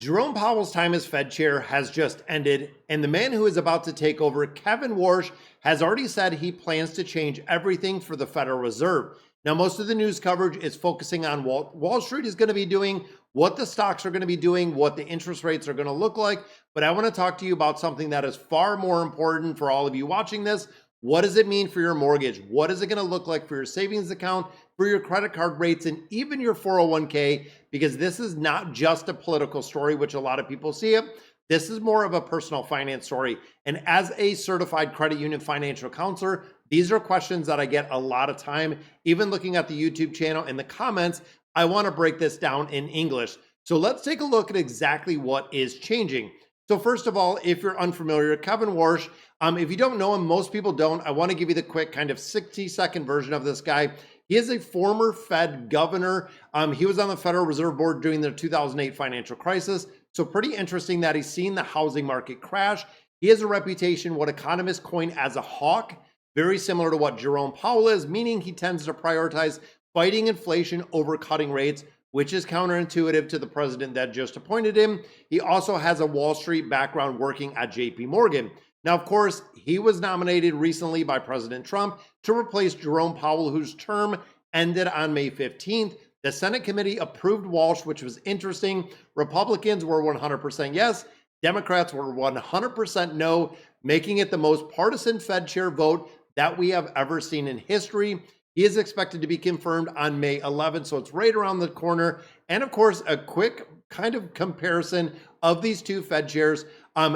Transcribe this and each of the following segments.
Jerome Powell's time as Fed chair has just ended, and the man who is about to take over, Kevin Warsh, has already said he plans to change everything for the Federal Reserve. Now, most of the news coverage is focusing on what Wall Street is going to be doing, what the stocks are going to be doing, what the interest rates are going to look like. But I want to talk to you about something that is far more important for all of you watching this. What does it mean for your mortgage? What is it going to look like for your savings account, for your credit card rates, and even your 401k? Because this is not just a political story, which a lot of people see it. This is more of a personal finance story. And as a certified credit union financial counselor, these are questions that I get a lot of time. Even looking at the YouTube channel in the comments, I want to break this down in English. So let's take a look at exactly what is changing. So first of all, if you're unfamiliar, Kevin Warsh, if you don't know him, most people don't, I want to give you the quick kind of 60-second version of this guy. He is a former Fed governor. He was on the Federal Reserve Board during the 2008 financial crisis. So pretty interesting that he's seen the housing market crash. He has a reputation, what economists coin as a hawk, very similar to what Jerome Powell is, meaning he tends to prioritize fighting inflation over cutting rates, which is counterintuitive to the president that just appointed him. He also has a Wall Street background working at JP Morgan. Now, of course, he was nominated recently by President Trump to replace Jerome Powell, whose term ended on May 15th. The Senate committee approved Walsh, which was interesting. Republicans were 100% yes. Democrats were 100% no, making it the most partisan Fed chair vote that we have ever seen in history. He is expected to be confirmed on May 11th, so it's right around the corner. And of course, a quick kind of comparison of these two Fed chairs.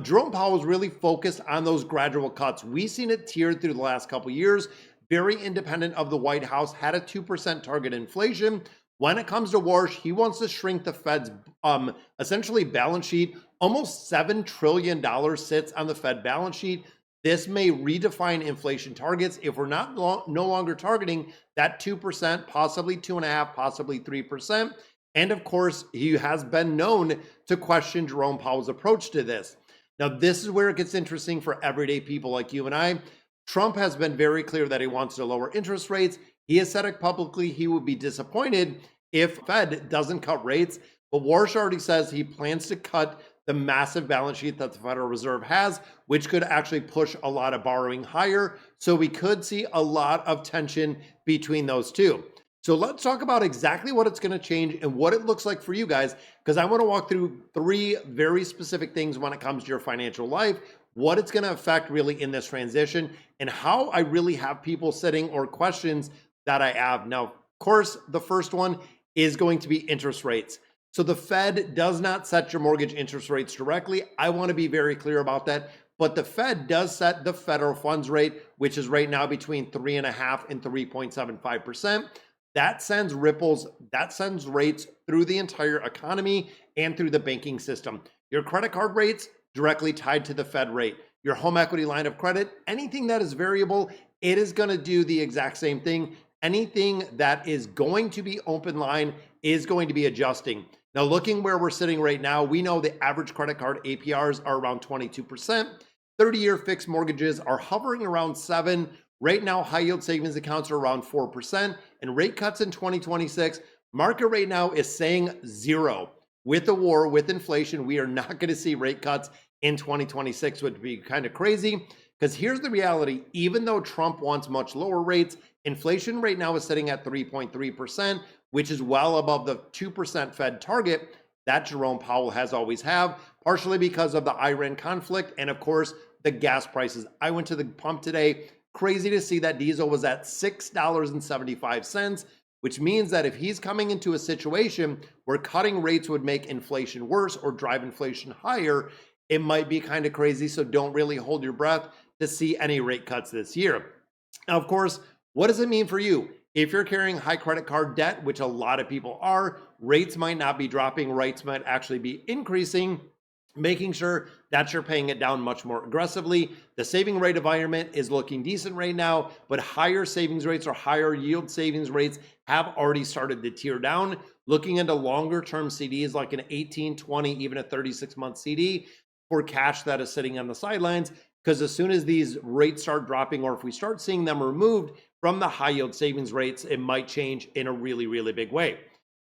Jerome Powell was really focused on those gradual cuts. We've seen it tiered through the last couple of years, very independent of the White House, had a 2% target inflation. When it comes to Warsh, he wants to shrink the Fed's essentially balance sheet. Almost $7 trillion sits on the Fed balance sheet. This may redefine inflation targets if we're no longer targeting that 2%, possibly 2.5%, possibly 3%. And of course, he has been known to question Jerome Powell's approach to this. Now, this is where it gets interesting for everyday people like you and I. Trump has been very clear that he wants to lower interest rates. He has said it publicly. He would be disappointed if Fed doesn't cut rates. But Warsh already says he plans to cut the massive balance sheet that the Federal Reserve has, which could actually push a lot of borrowing higher. So we could see a lot of tension between those two. So let's talk about exactly what it's going to change and what it looks like for you guys, because I want to walk through three very specific things when it comes to your financial life, what it's going to affect really in this transition, and how I really have people sitting or questions that I have. Now, of course, the first one is going to be interest rates. So the Fed does not set your mortgage interest rates directly. I want to be very clear about that. But the Fed does set the federal funds rate, which is right now between 3.5% and 3.75%. That sends rates through the entire economy and through the banking system. Your credit card rates directly tied to the Fed rate. Your home equity line of credit, anything that is variable, it is going to do the exact same thing. Anything that is going to be open line is going to be adjusting. Now, looking where we're sitting right now, we know the average credit card APRs are around 22%. 30-year fixed mortgages are hovering around 7%. Right now, high yield savings accounts are around 4%. And rate cuts in 2026, market right now is saying 0. With the war, with inflation, we are not going to see rate cuts in 2026, which would be kind of crazy. Because here's the reality, even though Trump wants much lower rates, inflation right now is sitting at 3.3%, which is well above the 2% Fed target that Jerome Powell has always had, partially because of the Iran conflict and, of course, the gas prices. I went to the pump today. Crazy to see that diesel was at $6.75, which means that if he's coming into a situation where cutting rates would make inflation worse or drive inflation higher, it might be kind of crazy. So don't really hold your breath to see any rate cuts this year. Now, of course, what does it mean for you? If you're carrying high credit card debt, which a lot of people are, rates might not be dropping, rates might actually be increasing, making sure that you're paying it down much more aggressively. The saving rate environment is looking decent right now, but higher savings rates or higher yield savings rates have already started to tear down. Looking into longer term CDs like an 18, 20, even a 36-month CD for cash that is sitting on the sidelines, because as soon as these rates start dropping, or if we start seeing them removed from the high yield savings rates, it might change in a really, really big way.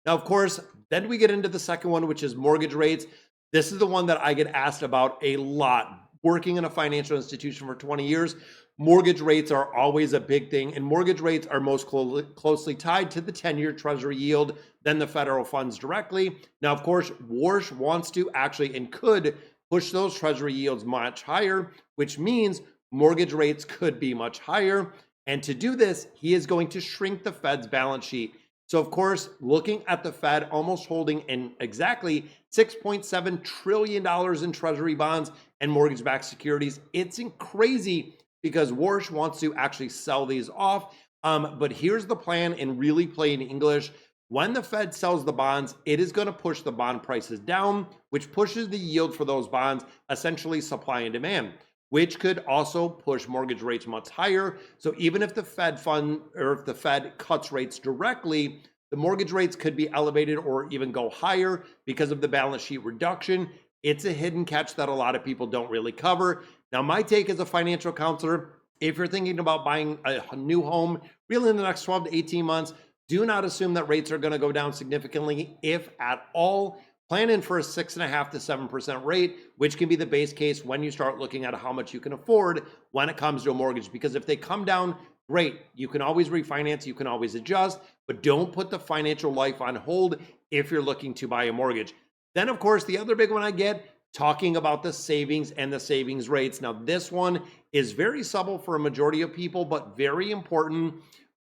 Now, of course, then we get into the second one, which is mortgage rates. This is the one that I get asked about a lot. Working in a financial institution for 20 years, mortgage rates are always a big thing, and mortgage rates are most closely tied to the 10-year Treasury yield than the federal funds directly. Now, of course, Warsh wants to actually and could push those Treasury yields much higher, which means mortgage rates could be much higher. And to do this, he is going to shrink the Fed's balance sheet. So, of course, looking at the Fed almost holding in exactly $6.7 trillion in Treasury bonds and mortgage-backed securities, it's crazy because Warsh wants to actually sell these off. But here's the plan in really plain English. When the Fed sells the bonds, it is going to push the bond prices down, which pushes the yield for those bonds, essentially supply and demand, which could also push mortgage rates much higher. So even if the Fed cuts rates directly, the mortgage rates could be elevated or even go higher because of the balance sheet reduction. It's a hidden catch that a lot of people don't really cover. Now, my take as a financial counselor, if you're thinking about buying a new home, really in the next 12 to 18 months, do not assume that rates are going to go down significantly, if at all. Plan in for a 6.5% to 7% rate, which can be the base case when you start looking at how much you can afford when it comes to a mortgage. Because if they come down, great, you can always refinance, you can always adjust, but don't put the financial life on hold if you're looking to buy a mortgage. Then, of course, the other big one I get, talking about the savings and the savings rates. Now, this one is very subtle for a majority of people, but very important.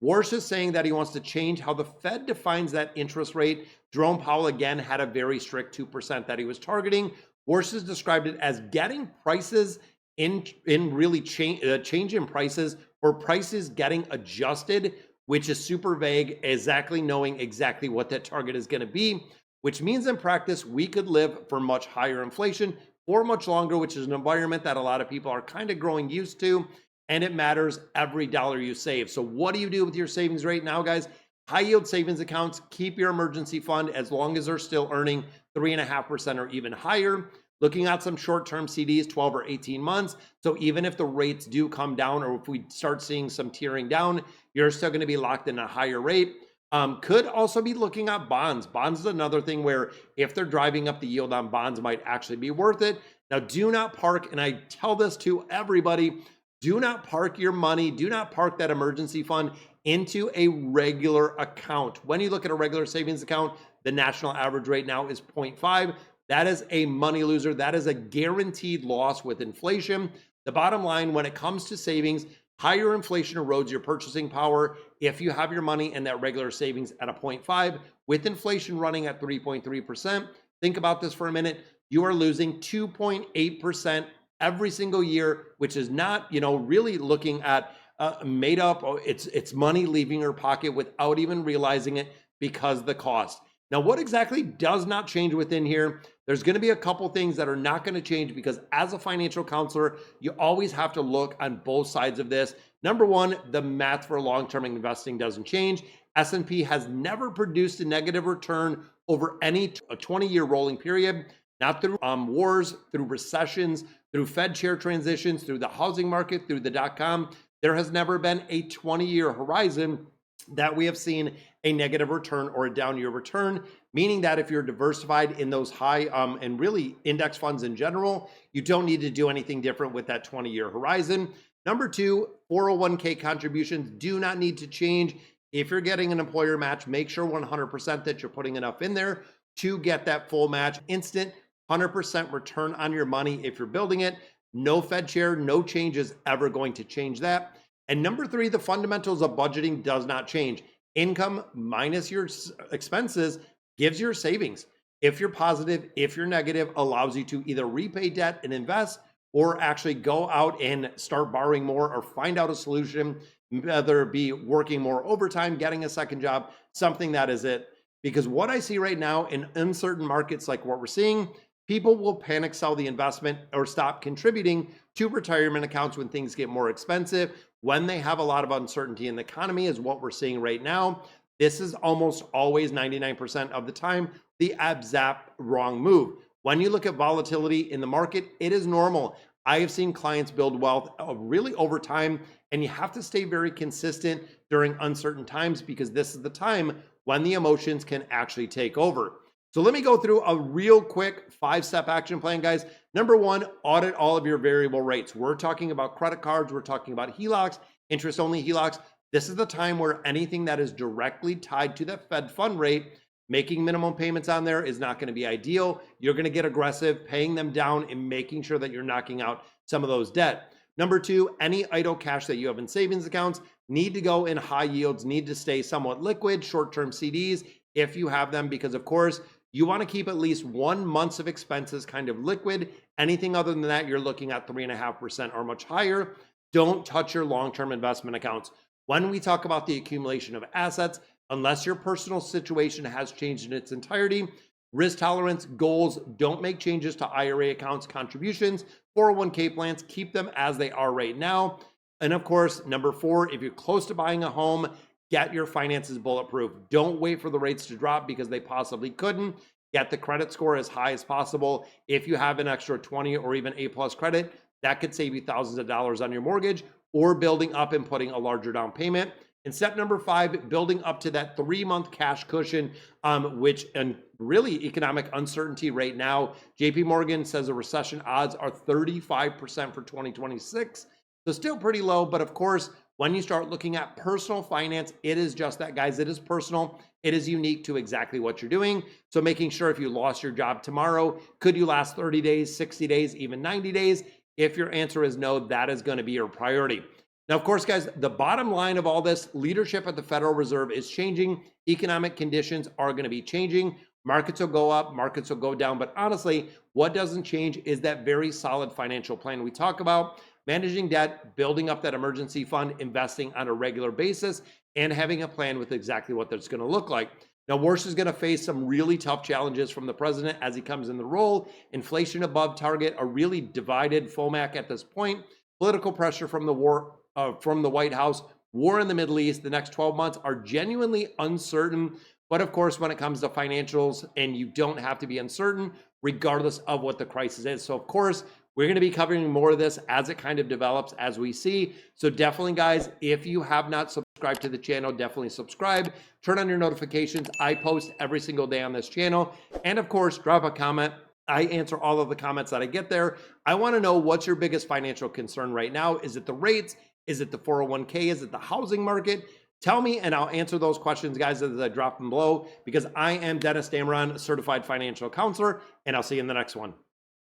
Warsh is saying that he wants to change how the Fed defines that interest rate. Jerome Powell, again, had a very strict 2% that he was targeting. Warsh has described it as getting prices in really change in prices, or prices getting adjusted, which is super vague, exactly knowing exactly what that target is going to be, which means in practice, we could live for much higher inflation for much longer, which is an environment that a lot of people are kind of growing used to. And it matters every dollar you save. So what do you do with your savings rate now, guys? High yield savings accounts, keep your emergency fund as long as they're still earning 3.5% or even higher. Looking at some short-term CDs, 12 or 18 months. So even if the rates do come down, or if we start seeing some tearing down, you're still going to be locked in a higher rate. Could also be looking at bonds. Bonds is another thing where if they're driving up the yield on bonds, might actually be worth it. Now, do not park, and I tell this to everybody, do not park your money, do not park that emergency fund into a regular account. When you look at a regular savings account, the national average rate now is 0.5. That is a money loser. That is a guaranteed loss with inflation. The bottom line, when it comes to savings, higher inflation erodes your purchasing power. If you have your money in that regular savings at a 0.5, with inflation running at 3.3%, think about this for a minute, you are losing 2.8% every single year, which is not, really looking at made up, it's money leaving your pocket without even realizing it because of the cost. Now, what exactly does not change within here? There's going to be a couple things that are not going to change, because as a financial counselor, you always have to look on both sides of this. Number one, the math for long-term investing doesn't change. S&P has never produced a negative return over any 20-year rolling period, not through wars, through recessions, through Fed chair transitions, through the housing market, through the dot-com. There has never been a 20-year horizon that we have seen a negative return or a down year return, meaning that if you're diversified in those high and really index funds in general, you don't need to do anything different with that 20-year horizon. Number two, 401k contributions do not need to change. If you're getting an employer match, make sure 100% that you're putting enough in there to get that full match. Instant 100% return on your money if you're building it. No Fed chair, no change is ever going to change that. And number three, the fundamentals of budgeting does not change. Income minus your expenses gives your savings. If you're positive, if you're negative, allows you to either repay debt and invest, or actually go out and start borrowing more, or find out a solution, whether it be working more overtime, getting a second job, something that is it. Because what I see right now in uncertain markets like what we're seeing, people will panic sell the investment or stop contributing to retirement accounts when things get more expensive, when they have a lot of uncertainty in the economy, is what we're seeing right now. This is almost always 99% of the time the exact wrong move. When you look at volatility in the market, it is normal. I have seen clients build wealth really over time, and you have to stay very consistent during uncertain times, because this is the time when the emotions can actually take over. So let me go through a real quick 5-step action plan, guys. Number one, audit all of your variable rates. We're talking about credit cards. We're talking about HELOCs, interest-only HELOCs. This is the time where anything that is directly tied to the Fed fund rate, making minimum payments on there is not going to be ideal. You're going to get aggressive, paying them down and making sure that you're knocking out some of those debt. Number two, any idle cash that you have in savings accounts need to go in high yields, need to stay somewhat liquid, short-term CDs if you have them, because of course, you want to keep at least 1 month of expenses kind of liquid. Anything other than that, you're looking at 3.5% or much higher. Don't touch your long-term investment accounts. When we talk about the accumulation of assets, unless your personal situation has changed in its entirety, risk tolerance, goals, don't make changes to IRA accounts, contributions, 401k plans, keep them as they are right now. And of course, number four, if you're close to buying a home, get your finances bulletproof. Don't wait for the rates to drop because they possibly couldn't. Get the credit score as high as possible. If you have an extra 20 or even A+ credit, that could save you thousands of dollars on your mortgage or building up and putting a larger down payment. And step number five, building up to that 3-month cash cushion, which and really economic uncertainty right now. JP Morgan says the recession odds are 35% for 2026. So still pretty low, but of course, when you start looking at personal finance, it is just that, guys. It is personal. It is unique to exactly what you're doing. So making sure if you lost your job tomorrow, could you last 30 days, 60 days, even 90 days? If your answer is no, that is going to be your priority. Now, of course, guys, the bottom line of all this, leadership at the Federal Reserve is changing. Economic conditions are going to be changing. Markets will go up, markets will go down. But honestly, what doesn't change is that very solid financial plan we talk about. Managing debt, building up that emergency fund, investing on a regular basis, and having a plan with exactly what that's going to look like. Now, Warsh is going to face some really tough challenges from the president as he comes in the role. Inflation above target, a really divided FOMAC at this point. Political pressure from the White House, war in the Middle East. The next 12 months are genuinely uncertain. But of course, when it comes to financials, and you don't have to be uncertain regardless of what the crisis is. So of course, we're going to be covering more of this as it kind of develops, as we see. So definitely, guys, if you have not subscribed to the channel, definitely subscribe. Turn on your notifications. I post every single day on this channel. And of course, drop a comment. I answer all of the comments that I get there. I want to know, what's your biggest financial concern right now? Is it the rates? Is it the 401k? Is it the housing market? Tell me, and I'll answer those questions, guys, as I drop them below, because I am Dennis Damron, certified financial counselor, and I'll see you in the next one.